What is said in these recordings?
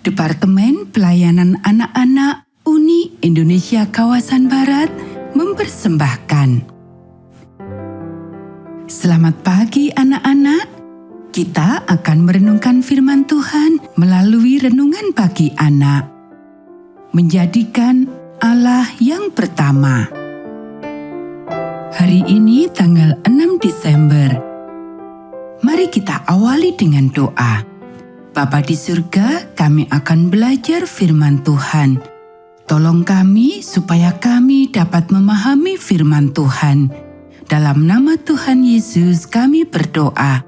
Departemen Pelayanan Anak-anak Uni Indonesia Kawasan Barat mempersembahkan. Selamat pagi anak-anak. Kita akan merenungkan firman Tuhan melalui renungan pagi anak. Menjadikan Allah yang pertama. Hari ini tanggal 6 Desember. Mari kita awali dengan doa. Bapa di surga, kami akan belajar firman Tuhan. Tolong kami supaya kami dapat memahami firman Tuhan. Dalam nama Tuhan Yesus kami berdoa.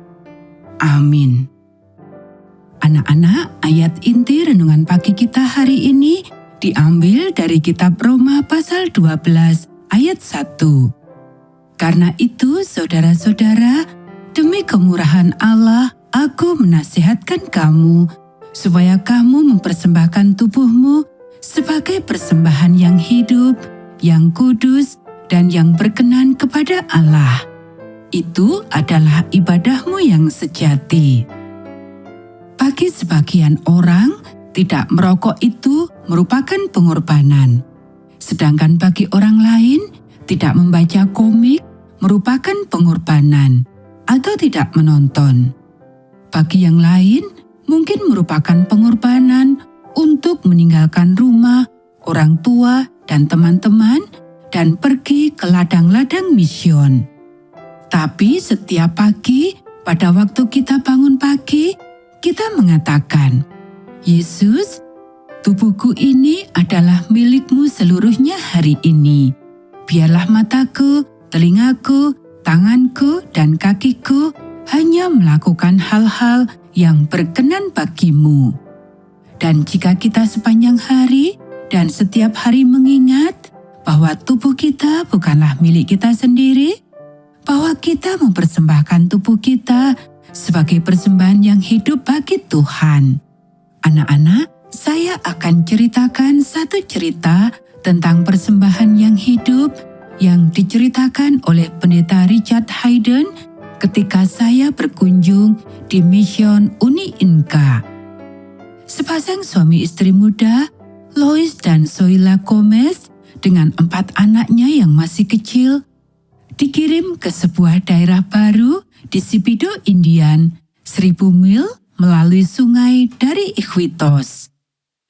Amin. Anak-anak, ayat inti renungan pagi kita hari ini diambil dari kitab Roma pasal 12 ayat 1. Karena itu, saudara-saudara, demi kemurahan Allah, aku menasihatkan kamu supaya kamu mempersembahkan tubuhmu sebagai persembahan yang hidup, yang kudus, dan yang berkenan kepada Allah. Itu adalah ibadahmu yang sejati. Bagi sebagian orang, tidak merokok itu merupakan pengorbanan. Sedangkan bagi orang lain, tidak membaca komik merupakan pengorbanan atau tidak menonton. Bagi yang lain, mungkin merupakan pengorbanan untuk meninggalkan rumah, orang tua, dan teman-teman, dan pergi ke ladang-ladang mision. Tapi setiap pagi, pada waktu kita bangun pagi, kita mengatakan, Yesus, tubuhku ini adalah milikmu seluruhnya hari ini. Biarlah mataku, telingaku, tanganku, dan kakiku hanya melakukan hal-hal yang berkenan bagimu. Dan jika kita sepanjang hari dan setiap hari mengingat bahwa tubuh kita bukanlah milik kita sendiri, bahwa kita mempersembahkan tubuh kita sebagai persembahan yang hidup bagi Tuhan. Anak-anak, saya akan ceritakan satu cerita tentang persembahan yang hidup yang diceritakan oleh Pendeta Richard Hayden ketika saya berkunjung di Mission Uni Inka. Sepasang suami istri muda, Lois dan Zoila Gomez, dengan 4 anaknya yang masih kecil, dikirim ke sebuah daerah baru di Sipido, Indian, 1000 mil melalui sungai dari Iquitos.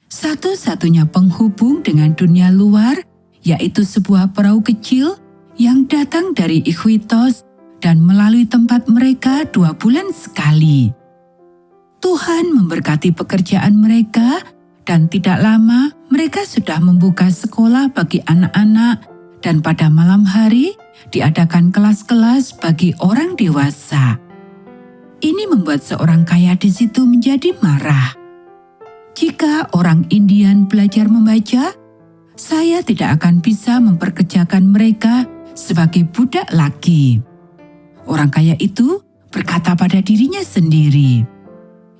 Satu-satunya penghubung dengan dunia luar yaitu sebuah perahu kecil yang datang dari Iquitos dan melalui tempat mereka 2 bulan sekali. Tuhan memberkati pekerjaan mereka dan tidak lama mereka sudah membuka sekolah bagi anak-anak dan pada malam hari diadakan kelas-kelas bagi orang dewasa. Ini membuat seorang kaya di situ menjadi marah. Jika orang Indian belajar membaca, saya tidak akan bisa memperkerjakan mereka sebagai budak lagi. Orang kaya itu berkata pada dirinya sendiri.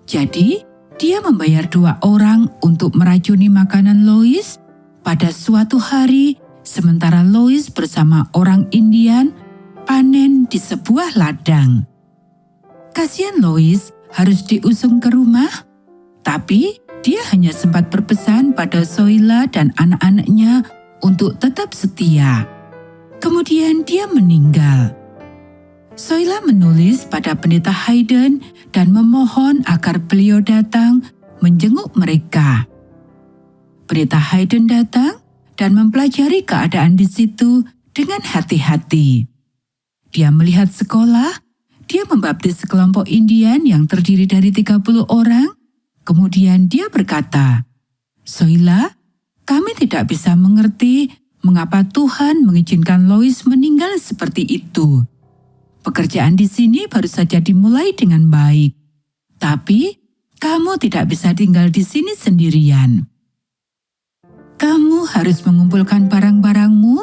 Jadi, dia membayar 2 orang untuk meracuni makanan Lois pada suatu hari sementara Lois bersama orang Indian panen di sebuah ladang. Kasihan Lois harus diusung ke rumah, tapi dia hanya sempat berpesan pada Zoila dan anak-anaknya untuk tetap setia. Kemudian dia meninggal. Zoila menulis pada Pendeta Hayden dan memohon agar beliau datang menjenguk mereka. Pendeta Hayden datang dan mempelajari keadaan di situ dengan hati-hati. Dia melihat sekolah, dia membaptis sekelompok Indian yang terdiri dari 30 orang. Kemudian dia berkata, Zoila, kami tidak bisa mengerti mengapa Tuhan mengizinkan Lois meninggal seperti itu. Pekerjaan di sini baru saja dimulai dengan baik. Tapi, kamu tidak bisa tinggal di sini sendirian. Kamu harus mengumpulkan barang-barangmu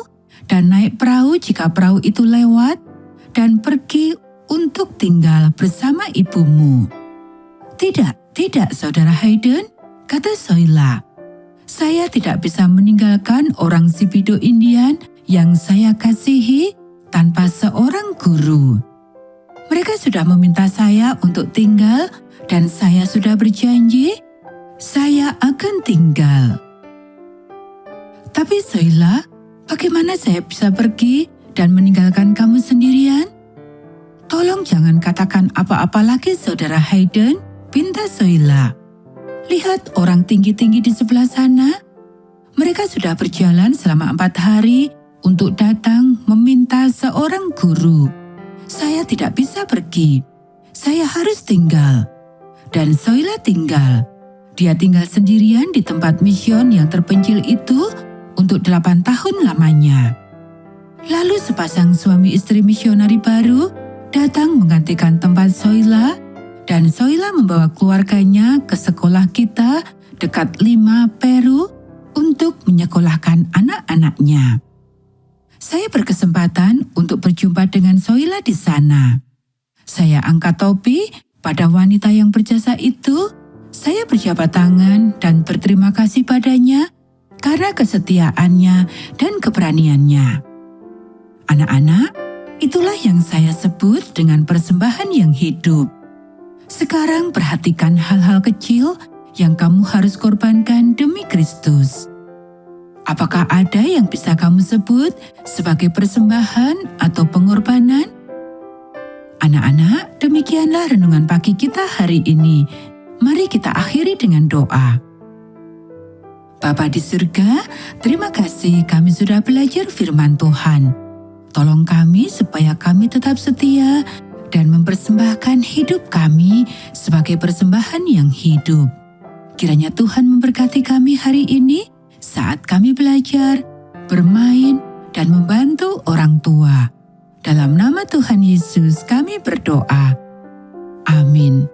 dan naik perahu jika perahu itu lewat dan pergi untuk tinggal bersama ibumu. Tidak, Saudara Hayden, kata Zoila. Saya tidak bisa meninggalkan orang Sipido Indian yang saya kasihi tanpa seorang guru. Mereka sudah meminta saya untuk tinggal dan saya sudah berjanji, saya dan tinggal. Tapi Soila, bagaimana saya bisa pergi dan meninggalkan kamu sendirian? Tolong jangan katakan apa-apa lagi, Saudara Hayden, pinta Soila. Lihat orang tinggi-tinggi di sebelah sana. Mereka sudah berjalan selama 4 hari untuk datang meminta seorang guru. Saya tidak bisa pergi. Saya harus tinggal. Dan Soila tinggal. Dia tinggal sendirian di tempat mision yang terpencil itu untuk 8 tahun lamanya. Lalu sepasang suami istri misionari baru datang menggantikan tempat Soila, dan Soila membawa keluarganya ke sekolah kita dekat Lima, Peru untuk menyekolahkan anak-anaknya. Saya berkesempatan untuk berjumpa dengan Soila di sana. Saya angkat topi pada wanita yang berjasa itu. Saya berjabat tangan dan berterima kasih padanya karena kesetiaannya dan keberaniannya. Anak-anak, itulah yang saya sebut dengan persembahan yang hidup. Sekarang perhatikan hal-hal kecil yang kamu harus korbankan demi Kristus. Apakah ada yang bisa kamu sebut sebagai persembahan atau pengorbanan? Anak-anak, demikianlah renungan pagi kita hari ini. Mari kita akhiri dengan doa. Bapa di surga, terima kasih kami sudah belajar firman Tuhan. Tolong kami supaya kami tetap setia dan mempersembahkan hidup kami sebagai persembahan yang hidup. Kiranya Tuhan memberkati kami hari ini saat kami belajar, bermain, dan membantu orang tua. Dalam nama Tuhan Yesus kami berdoa. Amin.